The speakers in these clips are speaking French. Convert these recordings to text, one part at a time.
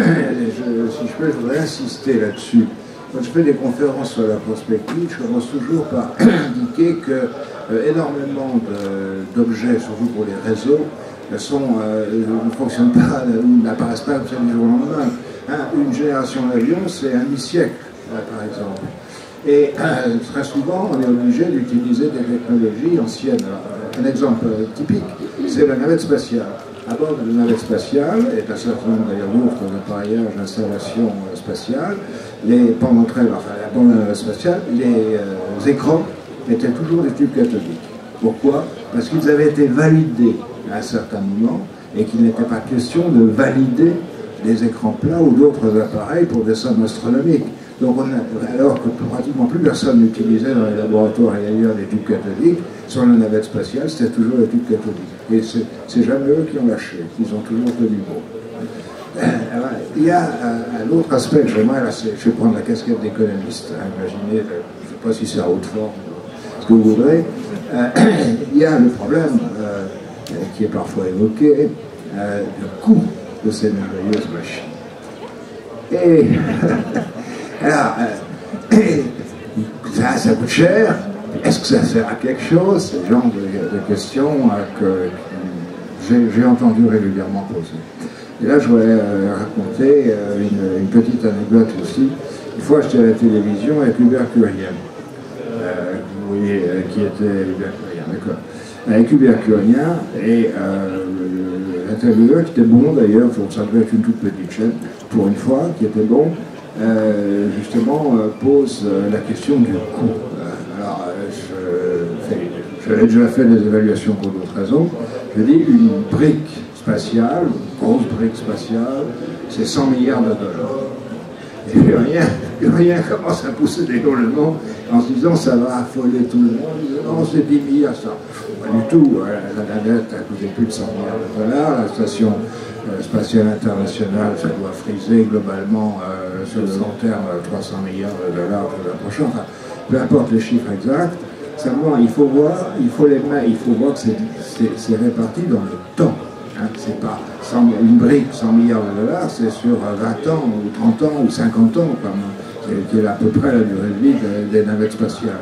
si je peux, je voudrais insister là-dessus. Quand je fais des conférences sur la prospective, je commence toujours par indiquer que énormément d'objets, surtout pour les réseaux, ne fonctionnent pas ou n'apparaissent pas comme ça du jour au lendemain. Une génération d'avions, c'est un demi-siècle, par exemple. Et très souvent, on est obligé d'utiliser des technologies anciennes. Alors, un exemple typique, c'est la navette spatiale. À bord de la navette spatiale, et un certain nombre d'ailleurs d'autres appareillages, installations spatiales, pendant la navette spatiale, les écrans étaient toujours des tubes cathodiques. Pourquoi? Parce qu'ils avaient été validés à un certain moment et qu'il n'était pas question de valider des écrans plats ou d'autres appareils pour des sommes astronomiques. Donc alors que pratiquement plus personne n'utilisait dans les laboratoires et ailleurs des tubes cathodiques, sur la navette spatiale, c'était toujours des tubes cathodiques. Et c'est jamais eux qui ont lâché, ils ont toujours tenu bon. Il y a un autre aspect que j'aimerais, je vais prendre la casquette d'économiste, imaginez, je ne sais pas si c'est à haute forme, ce que vous voudrez. Il y a le problème qui est parfois évoqué, le coût de ces merveilleuses machines. Et alors, ça coûte cher. Est-ce que ça sert à quelque chose? C'est le genre de questions que j'ai entendu régulièrement poser. Et là, je voudrais raconter une petite anecdote aussi. Une fois, j'étais à la télévision avec Hubert Curien, vous voyez, qui était Hubert Curien, d'accord. Avec Hubert Curien, et l'intervieweur qui était bon d'ailleurs, ça devait être une toute petite chaîne, pour une fois, qui était bon, justement pose la question du coût. Alors, j'avais déjà fait des évaluations pour d'autres raisons. Je dis une brique spatiale, une grosse brique spatiale, c'est 100 milliards de dollars. Et puis rien commence à pousser des hurlements en se disant ça va affoler tout le monde. Non, c'est 10 milliards, ça. Pas du tout. La navette a coûté plus de 100 milliards de dollars. La station spatiale internationale, ça doit friser globalement sur le long terme 300 milliards de dollars pour la prochaine. Enfin, peu importe les chiffres exacts. Simplement, il faut voir que c'est réparti dans le temps. Hein, c'est pas une brique, 100 milliards de dollars, c'est sur 20 ans, ou 30 ans, ou 50 ans, qui est à peu près la durée de vie des navettes spatiales.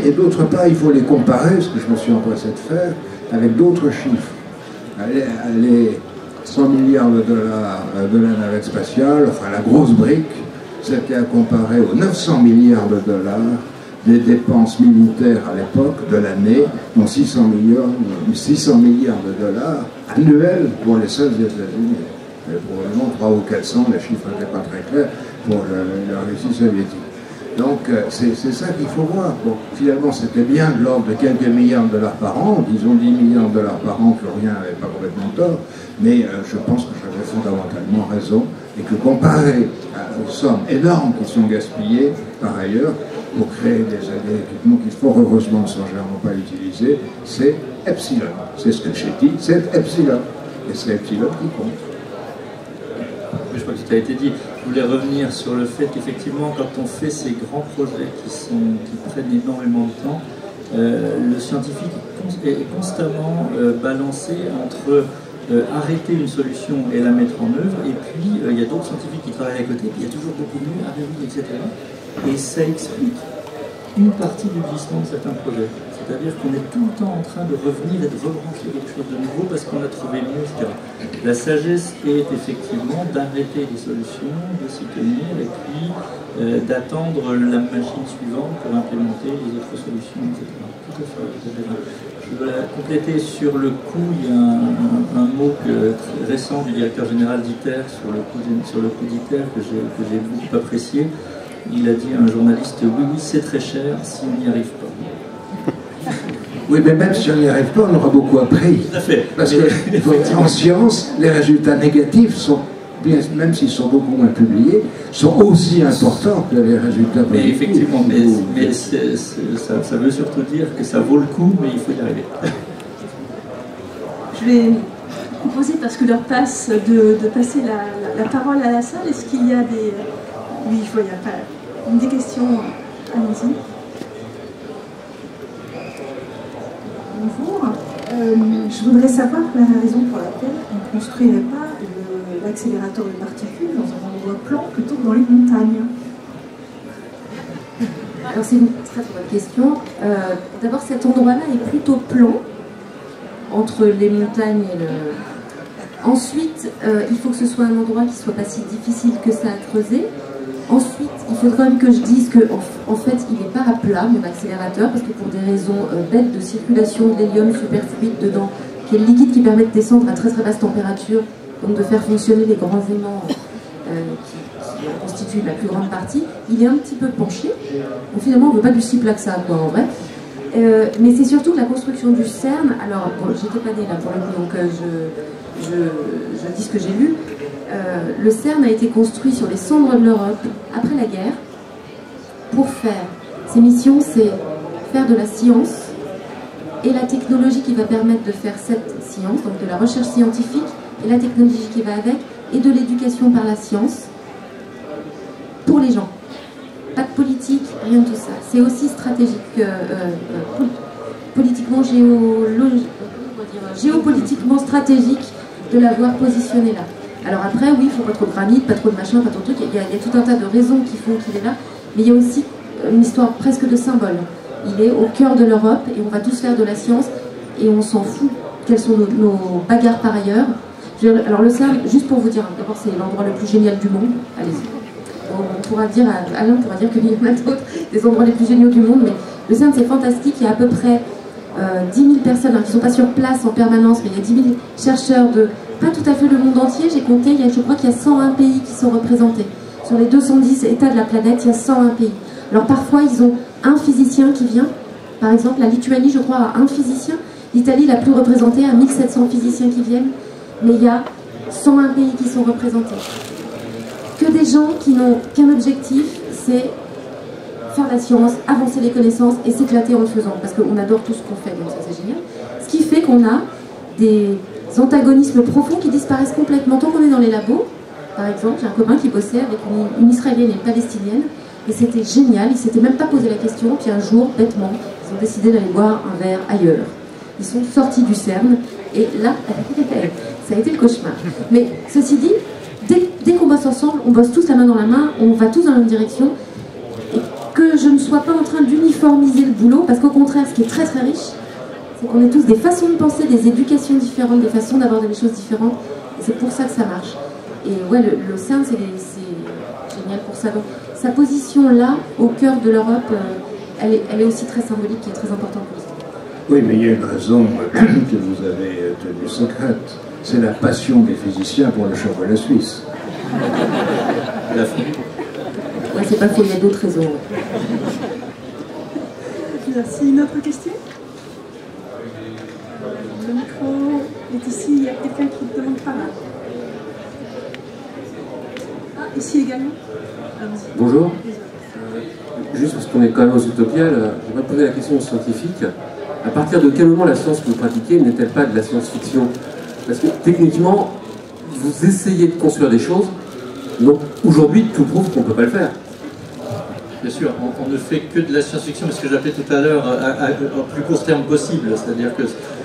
Et d'autre part, il faut les comparer, ce que je me suis empressé de faire, avec d'autres chiffres. Les 100 milliards de dollars de la navette spatiale, enfin la grosse brique, c'était à comparer aux 900 milliards de dollars des dépenses militaires à l'époque de l'année, dont 600 milliards de dollars annuels pour les seuls États-Unis. Probablement 300 ou 400, les chiffres n'étaient pas très clairs, pour la Russie soviétique. Donc c'est ça qu'il faut voir. Bon, finalement, c'était bien de l'ordre de quelques milliards de dollars par an, disons 10 milliards de dollars par an, que rien n'avait pas complètement tort, mais je pense que j'avais fondamentalement raison, et que comparé aux sommes énormes qui sont gaspillées par ailleurs, pour créer des équipements qui, fort heureusement, ne sont généralement pas utilisés, c'est epsilon. C'est ce que j'ai dit, c'est epsilon. Et c'est epsilon qui compte. Je crois que ça a été dit. Je voulais revenir sur le fait qu'effectivement, quand on fait ces grands projets qui prennent énormément de temps, le scientifique est constamment balancé entre arrêter une solution et la mettre en œuvre, et puis il y a d'autres scientifiques qui travaillent à côté, puis il y a toujours beaucoup mieux, etc. Et ça explique une partie du glissement de certains projets. C'est-à-dire qu'on est tout le temps en train de revenir et de rebrancher quelque chose de nouveau parce qu'on a trouvé mieux, etc. La sagesse est effectivement d'arrêter les solutions, de s'y tenir et puis d'attendre la machine suivante pour implémenter les autres solutions, etc. Tout à fait. Je voudrais compléter sur le coût. Il y a un mot récent du directeur général d'ITER sur le coût d'ITER que j'ai beaucoup apprécié. Il a dit à un journaliste, oui, c'est très cher si on n'y arrive pas. Oui, mais même si on n'y arrive pas, on aura beaucoup appris. Tout à fait. Parce que en science, les résultats négatifs sont, même s'ils sont beaucoup moins publiés, sont aussi importants que les résultats positifs. Mais effectivement, mais ça veut surtout dire que ça vaut le coup, mais il faut y arriver. Je vais proposer, parce que l'heure passe, de passer la parole à la salle. Est-ce qu'il y a des... Oui, je vois, il y a des questions. Allons-y. Bonjour. Je voudrais savoir la raison pour laquelle on ne construirait pas l'accélérateur de particules dans un endroit plan plutôt que dans les montagnes? Alors c'est une très très bonne question. D'abord, cet endroit-là est plutôt plan entre les montagnes et le... Ensuite, il faut que ce soit un endroit qui ne soit pas si difficile que ça à creuser. Ensuite, il faut quand même que je dise que en fait, il n'est pas à plat, mon accélérateur, parce que pour des raisons bêtes de circulation de l'hélium superfluide dedans, qui est le liquide qui permet de descendre à très très basse température, donc de faire fonctionner les grands aimants qui en constituent la plus grande partie, il est un petit peu penché. Donc finalement, on ne veut pas du si plat que ça, quoi, en vrai. Mais c'est surtout que la construction du CERN, alors bon, j'étais pas née là pour le coup, donc je dis ce que j'ai lu. Le CERN a été construit sur les cendres de l'Europe après la guerre pour faire, ses missions, c'est faire de la science et la technologie qui va permettre de faire cette science, donc de la recherche scientifique et la technologie qui va avec, et de l'éducation par la science pour les gens. Pas de politique, rien de tout ça. C'est aussi stratégique, politiquement, géopolitiquement stratégique de l'avoir positionné là. Alors après, oui, il ne faut pas trop de granit, pas trop de machin, pas trop de trucs. Il y a tout un tas de raisons qui font qu'il est là. Mais il y a aussi une histoire presque de symbole. Il est au cœur de l'Europe et on va tous faire de la science et on s'en fout quelles sont nos bagarres par ailleurs. Alors le CERN, juste pour vous dire, d'abord c'est l'endroit le plus génial du monde. Allez-y. On pourra dire, Alain pourra dire qu'il y en a d'autres, des endroits les plus géniaux du monde, mais le CERN c'est fantastique. Il y a à peu près 10 000 personnes qui ne sont pas sur place en permanence, mais il y a 10 000 chercheurs de pas tout à fait le monde entier. J'ai compté, je crois qu'il y a 101 pays qui sont représentés. Sur les 210 États de la planète, il y a 101 pays. Alors parfois, ils ont un physicien qui vient. Par exemple, la Lituanie, je crois, a un physicien. L'Italie, la plus représentée, a 1700 physiciens qui viennent. Mais il y a 101 pays qui sont représentés. Que des gens qui n'ont qu'un objectif, c'est faire la science, avancer les connaissances et s'éclater en le faisant. Parce qu'on adore tout ce qu'on fait, donc ça c'est génial. Ce qui fait qu'on a des antagonismes profonds qui disparaissent complètement. Tant qu'on est dans les labos, par exemple, j'ai un copain qui bossait avec une Israélienne et une Palestinienne, et c'était génial, ils ne s'étaient même pas posé la question, puis un jour, bêtement, ils ont décidé d'aller boire un verre ailleurs. Ils sont sortis du CERN, et là, ça a été le cauchemar. Mais ceci dit, dès qu'on bosse ensemble, on bosse tous la main dans la main, on va tous dans la même direction, et que je ne sois pas en train d'uniformiser le boulot, parce qu'au contraire, ce qui est très très riche, c'est qu'on est tous des façons de penser, des éducations différentes, des façons d'aborder les choses différentes, et c'est pour ça que ça marche. Et ouais, le CERN, c'est génial pour ça. Donc, sa position là, au cœur de l'Europe, elle est aussi très symbolique et très importante pour ça. Oui, mais il y a une raison que vous avez tenue secrète. C'est la passion des physiciens pour le chocolat suisse. Ouais, c'est pas faux, il y a d'autres raisons. Merci. Une autre question? Le micro est ici. Il y a quelqu'un qui demande par là. Ah, ici également. Bonjour. Juste parce qu'on est quand même aux Utopiales, j'aimerais poser la question aux scientifiques. À partir de quel moment la science que vous pratiquez n'est-elle pas de la science-fiction? Parce que techniquement, vous essayez de construire des choses, donc aujourd'hui tout prouve qu'on ne peut pas le faire. Bien sûr, on ne fait que de la science-fiction, ce que j'appelais tout à l'heure, au plus court terme possible. C'est-à-dire que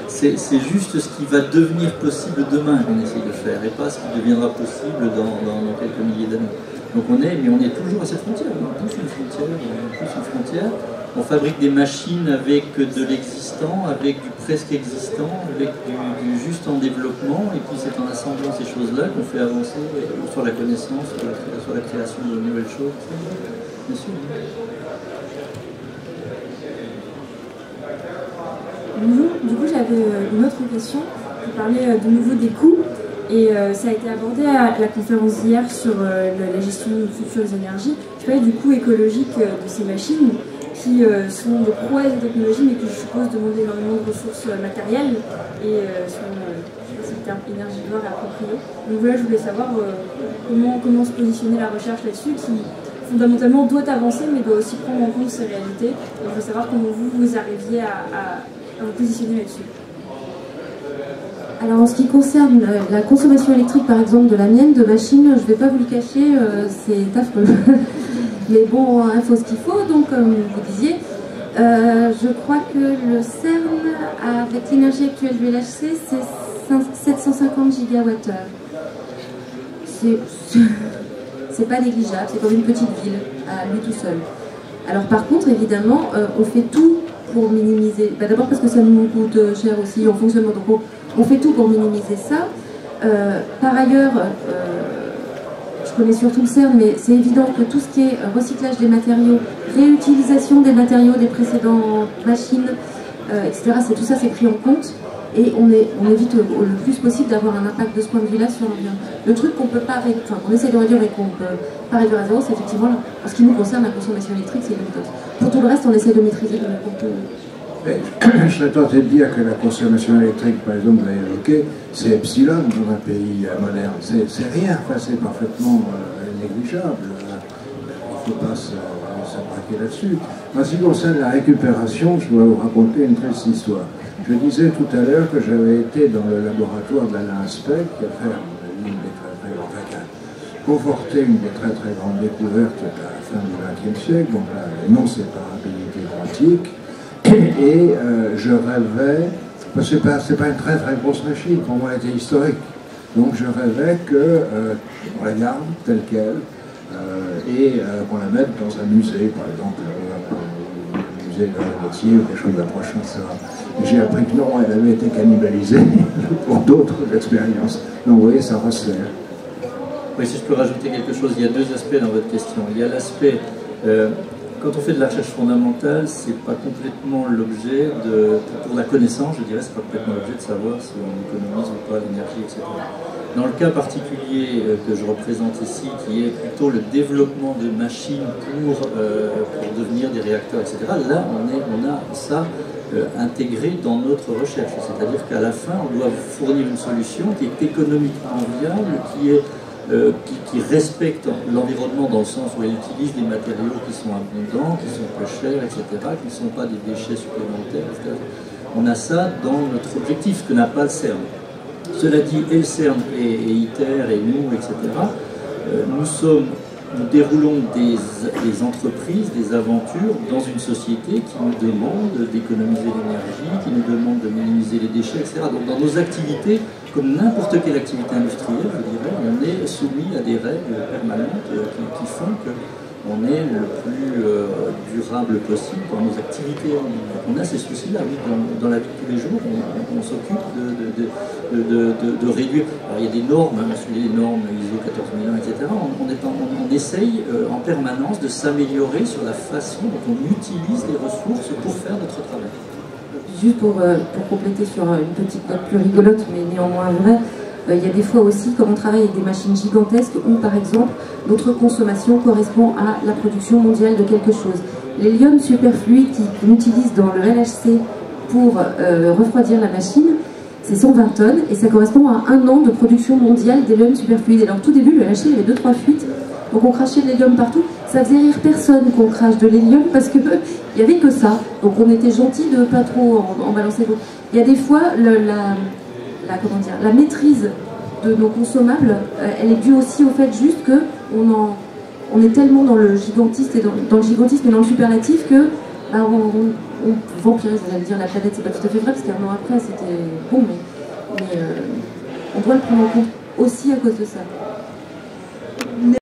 c'est juste ce qui va devenir possible demain qu'on essaie de faire, et pas ce qui deviendra possible dans quelques milliers d'années. Donc on est toujours à cette frontière, on pousse une frontière, on fabrique des machines avec de l'existant, avec du presque existant, avec du juste en développement, et puis c'est en assemblant ces choses-là qu'on fait avancer sur la connaissance, sur la création de nouvelles choses. Bien sûr. Bonjour, du coup j'avais une autre question. Vous parlez de nouveau des coûts. Et ça a été abordé à la conférence d'hier sur la gestion de futures énergies. Je parlais du coût écologique de ces machines qui sont de prouesses de technologie mais qui, je suppose, demandent énormément de ressources matérielles et sont, je sais pas si le terme énergivore est approprié. Donc voilà, je voulais savoir comment se positionner la recherche là-dessus qui fondamentalement doit avancer mais doit aussi prendre en compte ces réalités. Et je veux savoir comment vous arriviez à vous positionner là-dessus. Alors en ce qui concerne la consommation électrique par exemple de la mienne, de machine, je ne vais pas vous le cacher, c'est affreux. Mais bon, il faut ce qu'il faut, donc comme vous disiez, je crois que le CERN, avec l'énergie actuelle du LHC, c'est 750 gigawattheures. c'est pas négligeable, c'est comme une petite ville à lui tout seul. Alors par contre, évidemment, on fait tout pour minimiser, d'abord parce que ça nous coûte cher aussi en fonctionnement, donc on fait tout pour minimiser ça. Par ailleurs, je connais surtout le CERN, mais c'est évident que tout ce qui est recyclage des matériaux, réutilisation des matériaux des précédentes machines, etc., tout ça c'est pris en compte. Et on évite le plus possible d'avoir un impact de ce point de vue-là sur l'environnement. Le truc qu'on peut pas réduire, enfin qu'on essaie de réduire et qu'on peut pas réduire à zéro, c'est effectivement, en ce qui nous concerne, la consommation électrique, c'est limitante. Pour tout le reste, on essaie de maîtriser le compte. Je serais tenté de dire que la consommation électrique, par exemple, vous l'avez évoqué, c'est epsilon dans un pays moderne. C'est rien, enfin, c'est parfaitement négligeable. Il ne faut pas s'abraquer là-dessus. En ce qui concerne la récupération, je dois vous raconter une triste histoire. Je disais tout à l'heure que j'avais été dans le laboratoire d'Alain Aspect, qui a conforté une des très très grandes découvertes de la fin du XXe siècle, donc la non-séparabilité quantique. Et je rêvais, parce que c'est pas une très très grosse machine, pour moi elle était historique. Donc je rêvais qu'on la garde telle qu'elle et qu'on la mette dans un musée, par exemple. De la métier ou quelque chose d'approchant de ça. J'ai appris que non, elle avait été cannibalisée pour d'autres expériences. Donc vous voyez, ça resserre. Oui, si je peux rajouter quelque chose, il y a deux aspects dans votre question. Il y a l'aspect, quand on fait de la recherche fondamentale, c'est pas complètement l'objet pour la connaissance, je dirais, c'est pas complètement l'objet de savoir si on économise ou pas l'énergie, etc. Dans le cas particulier que je représente ici, qui est plutôt le développement de machines pour devenir des réacteurs, etc., là, on a ça intégré dans notre recherche. C'est-à-dire qu'à la fin, on doit fournir une solution qui est économiquement viable, qui respecte l'environnement dans le sens où elle utilise des matériaux qui sont abondants, qui sont peu chers, etc., qui ne sont pas des déchets supplémentaires, etc. On a ça dans notre objectif, que n'a pas le CERN. Cela dit, et le CERN et ITER et nous, etc., nous déroulons des entreprises, des aventures dans une société qui nous demande d'économiser l'énergie, qui nous demande de minimiser les déchets, etc. Donc dans nos activités, comme n'importe quelle activité industrielle, je dirais, on est soumis à des règles permanentes qui font qu'on est le plus durable possible dans nos activités. On a ces soucis-là, oui, dans la vie de tous les jours, on s'occupe de réduire. Alors il y a des normes, on suit les normes ISO 14001, etc. On essaye en permanence de s'améliorer sur la façon dont on utilise les ressources pour faire notre travail. Juste pour compléter sur une petite note plus rigolote, mais néanmoins vraie, il y a des fois aussi, comme on travaille avec des machines gigantesques, où par exemple, notre consommation correspond à la production mondiale de quelque chose. L'hélium superfluide qu'on utilise dans le LHC pour refroidir la machine, c'est 120 tonnes, et ça correspond à 1 an de production mondiale d'hélium superfluide. Et alors, au tout début, le LHC, il y avait 2-3 fuites, donc on crachait de l'hélium partout. Ça faisait rire personne qu'on crache de l'hélium, parce qu'il n'y avait que ça. Donc on était gentil de pas trop en balancer. Donc, il y a des fois, la maîtrise de nos consommables, elle est due aussi au fait juste qu'on est tellement dans le gigantisme et dans le gigantisme et dans le superlatif que on vampirise, j'allais dire la planète, c'est pas tout à fait vrai, parce qu'un an après c'était bon, mais on doit le prendre en compte aussi à cause de ça.